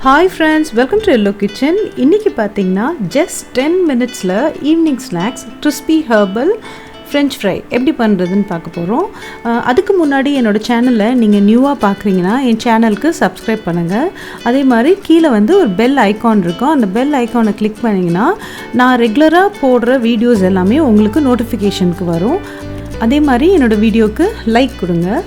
Hi friends, welcome to Hello Kitchen. இன்னைக்கு பாத்தீங்கன்னா just 10 minutesல evening snacks crispy herbal French fry எப்படி பண்றதுன்னு பார்க்க போறோம். அதுக்கு முன்னாடி என்னோட சேனலை நீங்க நியூவா பார்க்கறீங்கன்னா என் சேனலுக்கு subscribe பண்ணுங்க. அதே மாதிரி கீழ வந்து ஒரு பெல் ஐகான் இருக்கும். அந்த பெல் ஐகானை கிளிக் பண்ணீங்கன்னா நான் ரெகுலரா போடுற வீடியோஸ் எல்லாமே உங்களுக்கு நோட்டிஃபிகேஷனுக்கு வரும். அதே மாதிரி என்னோட வீடியோக்கு லைக் கொடுங்க.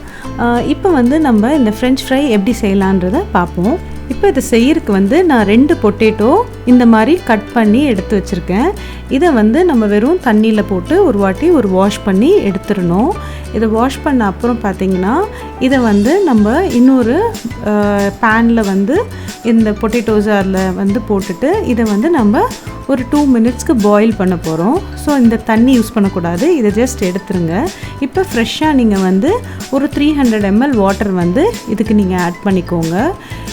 இப்போ வந்து நம்ம இந்த French fry எப்படி செய்யலான்றதை பார்ப்போம். இப்போ இதை செய்யறதுக்கு வந்து நான் 2 பொட்டேட்டோ இந்த மாதிரி கட் பண்ணி எடுத்து வச்சுருக்கேன். இதை வந்து நம்ம வெறும் தண்ணியில் போட்டு ஒரு வாட்டி வாஷ் பண்ணி எடுத்துடணும். இதை வாஷ் பண்ண அப்புறம் பார்த்திங்கன்னா இதை வந்து நம்ம இன்னொரு பேனில் வந்து இந்த பொட்டேட்டோஸ் அதில் வந்து போட்டுட்டு இதை வந்து நம்ம ஒரு 2 மினிட்ஸ்க்கு பாயில் பண்ண போகிறோம். ஸோ இந்த தண்ணி யூஸ் பண்ணக்கூடாது, இதை ஜஸ்ட் எடுத்துருங்க. இப்போ ஃப்ரெஷ்ஷாக நீங்கள் வந்து ஒரு 300 ml வாட்டர் வந்து இதுக்கு நீங்கள் ஆட் பண்ணிக்கோங்க.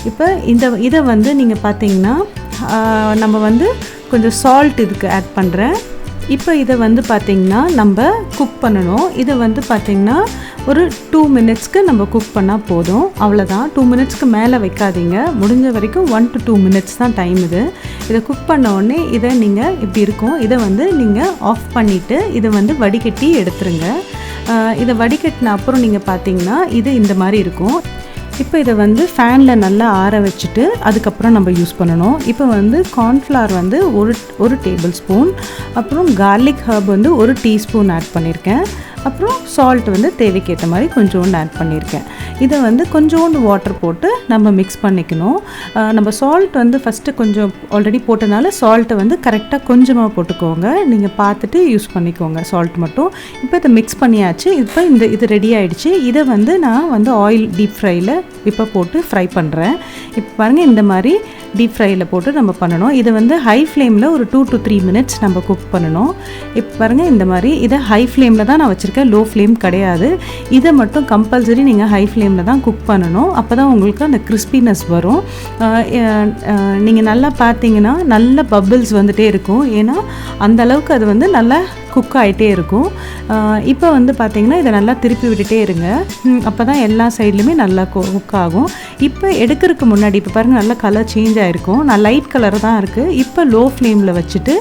இப்போ இதை வந்து நீங்கள் பார்த்தீங்கன்னா நம்ம வந்து கொஞ்சம் சால்ட் இதுக்கு ஆட் பண்ணுறேன். இப்போ இதை வந்து பார்த்திங்கன்னா நம்ம குக் பண்ணணும். இதை வந்து பார்த்திங்கன்னா ஒரு 2 மினிட்ஸ்க்கு நம்ம குக் பண்ணால் போதும், அவ்வளோதான். 2 மினிட்ஸ்க்கு மேலே வைக்காதீங்க, முடிஞ்ச வரைக்கும் 1 to 2 மினிட்ஸ் தான் டைம் இது. இதை குக் பண்ண உடனே இதை நீங்கள் இப்படி இருக்கும், இதை வந்து நீங்கள் ஆஃப் பண்ணிவிட்டு இதை வந்து வடிகட்டி எடுத்துருங்க. இதை வடிகட்டின அப்புறம் நீங்கள் பார்த்தீங்கன்னா இது இந்த மாதிரி இருக்கும். இப்போ இதை வந்து ஃபேனில் நல்லா ஆற வச்சுட்டு அதுக்கப்புறம் நம்ம யூஸ் பண்ணணும். இப்போ வந்து கார்ன்ஃப்ளவர் வந்து ஒரு டேபிள் ஸ்பூன், அப்புறம் கார்லிக் ஹர்ப் வந்து 1 டீஸ்பூன் ஆட் பண்ணியிருக்கேன். அப்புறம் சால்ட் வந்து தேவைக்கேற்ற மாதிரி கொஞ்சோண்டு ஆட் பண்ணியிருக்கேன். இதை வந்து கொஞ்சோண்டு வாட்டர் போட்டு நம்ம மிக்ஸ் பண்ணிக்கணும். நம்ம சால்ட் வந்து ஃபஸ்ட்டு கொஞ்சம் ஆல்ரெடி போட்டனால சால்ட்டை வந்து கரெக்டாக கொஞ்சமாக போட்டுக்கோங்க, நீங்கள் பார்த்துட்டு யூஸ் பண்ணிக்கோங்க சால்ட் மட்டும். இப்போ இதை மிக்ஸ் பண்ணியாச்சு. இப்போ இது ரெடி ஆகிடுச்சு. இதை வந்து நான் வந்து ஆயில் டீப் ஃப்ரையில் இப்போ போட்டு ஃப்ரை பண்ணுறேன். இப்போ பாருங்கள், இந்த மாதிரி டீப் ஃப்ரையில் போட்டு நம்ம பண்ணணும். இதை வந்து ஹை ஃப்ளேமில் ஒரு 2 to 3 மினிட்ஸ் நம்ம குக் பண்ணணும். இப்போ பாருங்கள், இந்த மாதிரி இதை ஹை ஃப்ளேமில் தான் நான் வச்சுருக்கேன், லோ ஃப்ளேம் கிடையாது. இதை மட்டும் கம்பல்சரி நீங்கள் ஹை ஃப்ளேமில் தான் குக் பண்ணணும், அப்போ தான் உங்களுக்கு அந்த கிறிஸ்பினஸ் வரும். நீங்கள் நல்லா பார்த்தீங்கன்னா நல்ல பபிள்ஸ் வந்துகிட்டே இருக்கும், ஏன்னா அந்த அளவுக்கு அது வந்து நல்லா குக் ஆகிட்டே இருக்கும். இப்போ வந்து பார்த்திங்கன்னா இதை நல்லா திருப்பி விட்டுட்டே இருங்க, அப்போ தான் எல்லா சைட்லையுமே நல்லா குக் ஆகும். இப்போ எடுக்கிறதுக்கு முன்னாடி இப்போ பாருங்கள் நல்லா கலர் சேஞ்ச் ஆகிருக்கும், நான் லைட் கலர் தான் இருக்குது. இப்போ லோ ஃப்ளேமில் வச்சுட்டு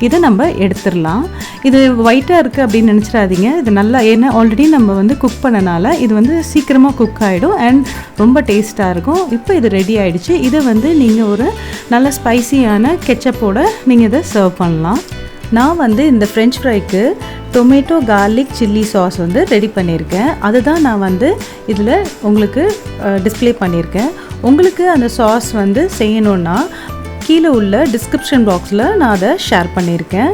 இதை நம்ம எடுத்துடலாம். இது ஒயிட்டாக இருக்குது அப்படின்னு நினச்சிடாதீங்க, இது நல்லா, ஏன்னா ஆல்ரெடி நம்ம வந்து குக் பண்ணனால இது வந்து சீக்கிரமாக குக் ஆகிடும் அண்ட் ரொம்ப டேஸ்ட்டாக இருக்கும். இப்போ இது ரெடி ஆகிடுச்சு. இதை வந்து நீங்கள் ஒரு நல்ல ஸ்பைசியான கெச்சப்போட நீங்கள் இதை சர்வ் பண்ணலாம். நான் வந்து இந்த ஃப்ரெஞ்ச் ஃப்ரைக்கு டொமேட்டோ கார்லிக் சில்லி சாஸ் வந்து ரெடி பண்ணியிருக்கேன். அதுதான் நான் வந்து இதில் உங்களுக்கு டிஸ்ப்ளே பண்ணியிருக்கேன். உங்களுக்கு அந்த சாஸ் வந்து செய்யணுன்னா கீழே உள்ள டிஸ்கிரிப்ஷன் பாக்ஸில் நான் அதை ஷேர் பண்ணியிருக்கேன்.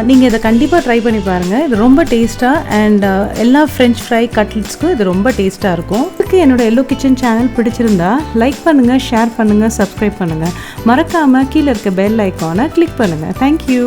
நீங்கள் இதை கண்டிப்பாக ட்ரை பண்ணி பாருங்கள், இது ரொம்ப டேஸ்ட்டாக அண்ட் எல்லா ஃப்ரெஞ்ச் ஃப்ரை கட்லெட்ஸ்க்கும் இது ரொம்ப டேஸ்ட்டாக இருக்கும். இதுக்கு என்னோடய எல்லோ கிச்சன் சேனல் பிடிச்சிருந்தா லைக் பண்ணுங்கள், ஷேர் பண்ணுங்கள், சப்ஸ்கிரைப் பண்ணுங்கள். மறக்காமல் கீழே இருக்க பெல் ஐக்கானை கிளிக் பண்ணுங்கள். தேங்க்யூ.